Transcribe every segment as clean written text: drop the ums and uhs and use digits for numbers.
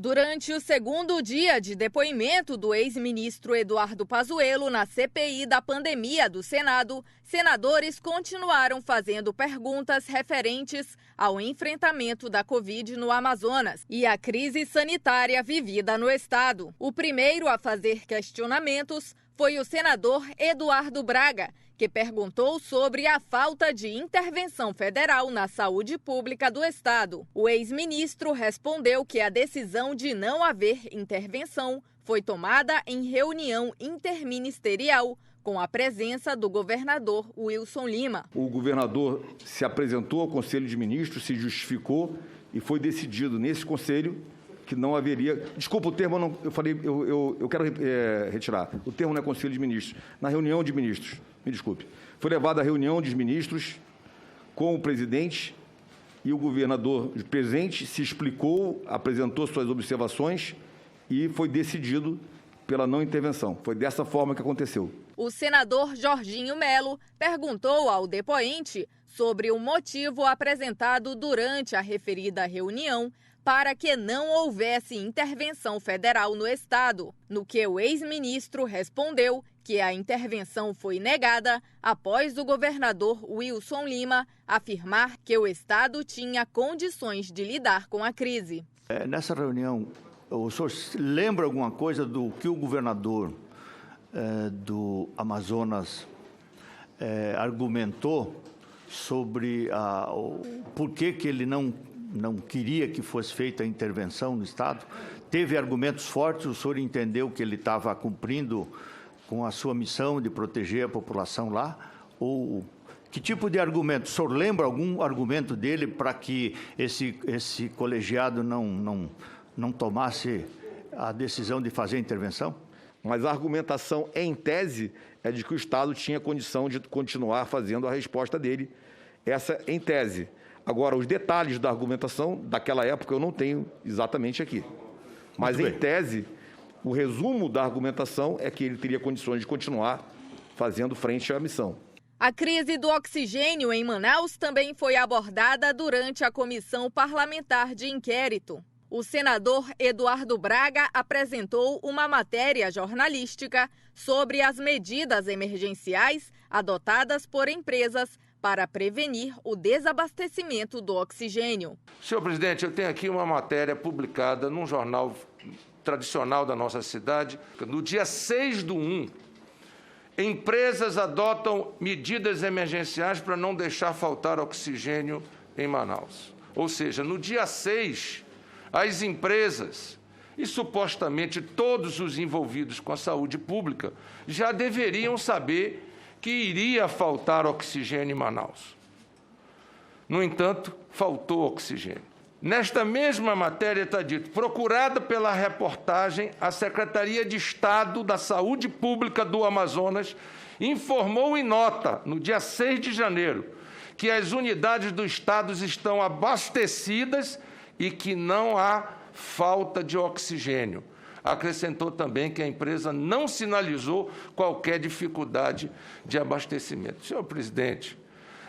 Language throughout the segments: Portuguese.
Durante o segundo dia de depoimento do ex-ministro Eduardo Pazuello na CPI da pandemia do Senado, senadores continuaram fazendo perguntas referentes ao enfrentamento da Covid no Amazonas e à crise sanitária vivida no estado. O primeiro a fazer questionamentos foi o senador Eduardo Braga, que perguntou sobre a falta de intervenção federal na saúde pública do estado. O ex-ministro respondeu que a decisão de não haver intervenção foi tomada em reunião interministerial, com a presença do governador Wilson Lima. O governador se apresentou ao Conselho de Ministros, se justificou e foi decidido nesse conselho que não haveria... Desculpa, o termo não... Eu quero retirar. O termo não é Conselho de Ministros. Na reunião de ministros, me desculpe. Foi levada a reunião dos ministros com o presidente e o governador presente se explicou, apresentou suas observações e foi decidido pela não intervenção. Foi dessa forma que aconteceu. O senador Jorginho Melo perguntou ao depoente sobre o motivo apresentado durante a referida reunião para que não houvesse intervenção federal no estado, no que o ex-ministro respondeu que a intervenção foi negada após o governador Wilson Lima afirmar que o estado tinha condições de lidar com a crise. Nessa reunião, o senhor lembra alguma coisa do que o governador do Amazonas argumentou sobre o porquê que ele não queria que fosse feita a intervenção no estado? Teve argumentos fortes, o senhor entendeu que ele estava cumprindo com a sua missão de proteger a população lá? Ou que tipo de argumento? O senhor lembra algum argumento dele para que esse colegiado não tomasse a decisão de fazer a intervenção? Mas a argumentação, em tese, é de que o Estado tinha condição de continuar fazendo a resposta dele. Essa em tese. Agora, os detalhes da argumentação daquela época eu não tenho exatamente aqui. Mas, em tese, o resumo da argumentação é que ele teria condições de continuar fazendo frente à missão. A crise do oxigênio em Manaus também foi abordada durante a comissão parlamentar de inquérito. O senador Eduardo Braga apresentou uma matéria jornalística sobre as medidas emergenciais adotadas por empresas para prevenir o desabastecimento do oxigênio. Senhor presidente, eu tenho aqui uma matéria publicada num jornal tradicional da nossa cidade. No dia 6/1, empresas adotam medidas emergenciais para não deixar faltar oxigênio em Manaus. Ou seja, no dia 6, as empresas e supostamente todos os envolvidos com a saúde pública já deveriam saber que iria faltar oxigênio em Manaus. No entanto, faltou oxigênio. Nesta mesma matéria está dito, procurada pela reportagem, a Secretaria de Estado da Saúde Pública do Amazonas informou em nota, no dia 6 de janeiro, que as unidades do Estado estão abastecidas e que não há falta de oxigênio. Acrescentou também que a empresa não sinalizou qualquer dificuldade de abastecimento. Senhor presidente,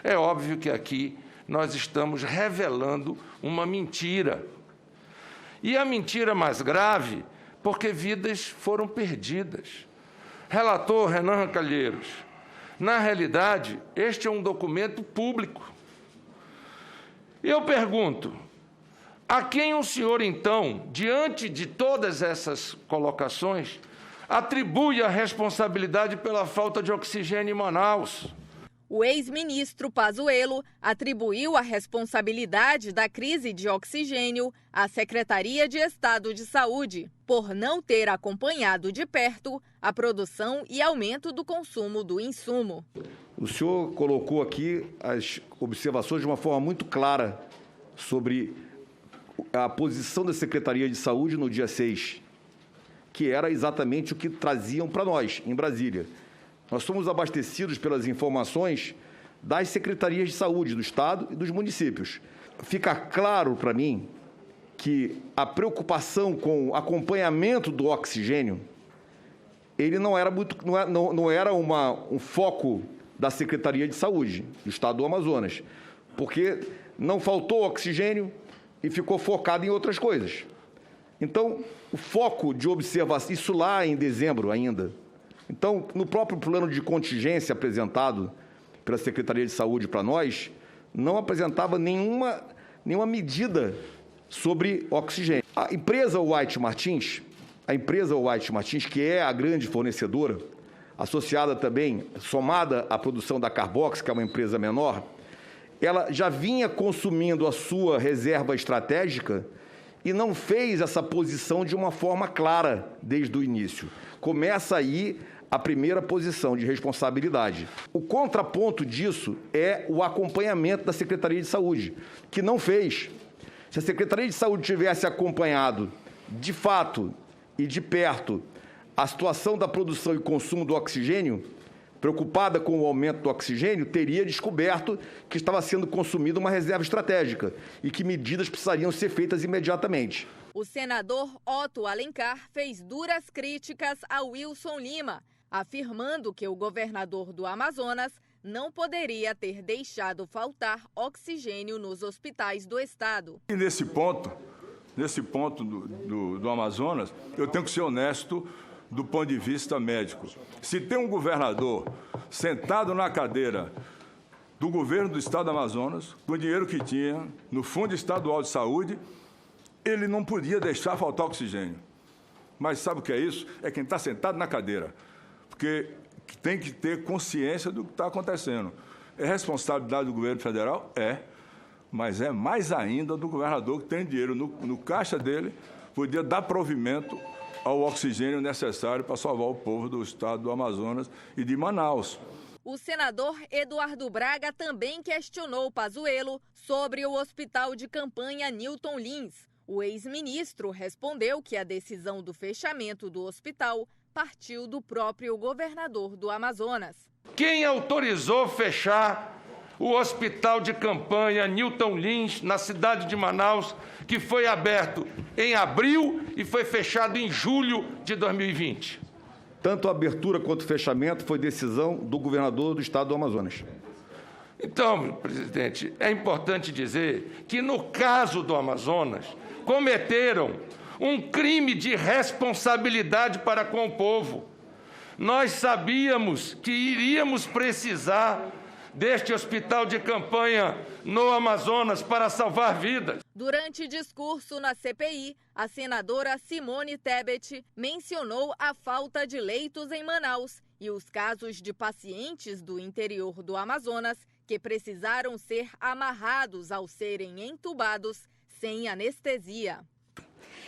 é óbvio que aqui nós estamos revelando uma mentira. E a mentira mais grave, porque vidas foram perdidas. Relator Renan Calheiros, na realidade, este é um documento público. Eu pergunto, a quem o senhor, então, diante de todas essas colocações, atribui a responsabilidade pela falta de oxigênio em Manaus? O ex-ministro Pazuello atribuiu a responsabilidade da crise de oxigênio à Secretaria de Estado de Saúde, por não ter acompanhado de perto a produção e aumento do consumo do insumo. O senhor colocou aqui as observações de uma forma muito clara sobre a posição da Secretaria de Saúde no dia 6, que era exatamente o que traziam para nós, em Brasília. Nós somos abastecidos pelas informações das secretarias de saúde do Estado e dos municípios. Fica claro para mim que a preocupação com o acompanhamento do oxigênio, ele não era um foco da Secretaria de Saúde do Estado do Amazonas, porque não faltou oxigênio e ficou focado em outras coisas. Então, o foco de observação, isso lá em dezembro ainda. Então, no próprio plano de contingência apresentado pela Secretaria de Saúde para nós, não apresentava nenhuma medida sobre oxigênio. A empresa White Martins, que é a grande fornecedora, associada também, somada à produção da Carbox, que é uma empresa menor, ela já vinha consumindo a sua reserva estratégica e não fez essa posição de uma forma clara desde o início. Começa aí a primeira posição de responsabilidade. O contraponto disso é o acompanhamento da Secretaria de Saúde, que não fez. Se a Secretaria de Saúde tivesse acompanhado, de fato e de perto, a situação da produção e consumo do oxigênio, preocupada com o aumento do oxigênio, teria descoberto que estava sendo consumida uma reserva estratégica e que medidas precisariam ser feitas imediatamente. O senador Otto Alencar fez duras críticas a Wilson Lima, afirmando que o governador do Amazonas não poderia ter deixado faltar oxigênio nos hospitais do estado. E nesse ponto do Amazonas, eu tenho que ser honesto do ponto de vista médico. Se tem um governador sentado na cadeira do governo do estado do Amazonas, com o dinheiro que tinha no Fundo Estadual de Saúde, ele não podia deixar faltar oxigênio. Mas sabe o que é isso? É quem está sentado na cadeira, porque tem que ter consciência do que está acontecendo. É responsabilidade do governo federal? É, mas é mais ainda do governador que tem dinheiro no caixa dele, podia dar provimento ao oxigênio necessário para salvar o povo do estado do Amazonas e de Manaus. O senador Eduardo Braga também questionou Pazuello sobre o hospital de campanha Newton Lins. O ex-ministro respondeu que a decisão do fechamento do hospital partiu do próprio governador do Amazonas. Quem autorizou fechar o hospital de campanha Newton Lins, na cidade de Manaus, que foi aberto em abril e foi fechado em julho de 2020? Tanto a abertura quanto o fechamento foi decisão do governador do estado do Amazonas. Então, presidente, é importante dizer que, no caso do Amazonas, cometeram um crime de responsabilidade para com o povo. Nós sabíamos que iríamos precisar deste hospital de campanha no Amazonas para salvar vidas. Durante discurso na CPI, a senadora Simone Tebet mencionou a falta de leitos em Manaus e os casos de pacientes do interior do Amazonas que precisaram ser amarrados ao serem entubados sem anestesia.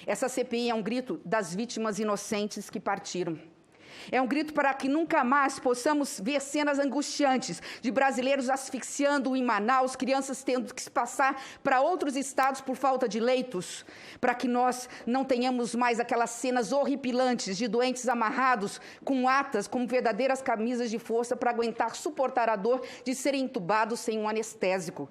Essa CPI é um grito das vítimas inocentes que partiram. É um grito para que nunca mais possamos ver cenas angustiantes de brasileiros asfixiando em Manaus, crianças tendo que se passar para outros estados por falta de leitos, para que nós não tenhamos mais aquelas cenas horripilantes de doentes amarrados com atas, como verdadeiras camisas de força para aguentar, suportar a dor de serem entubados sem um anestésico.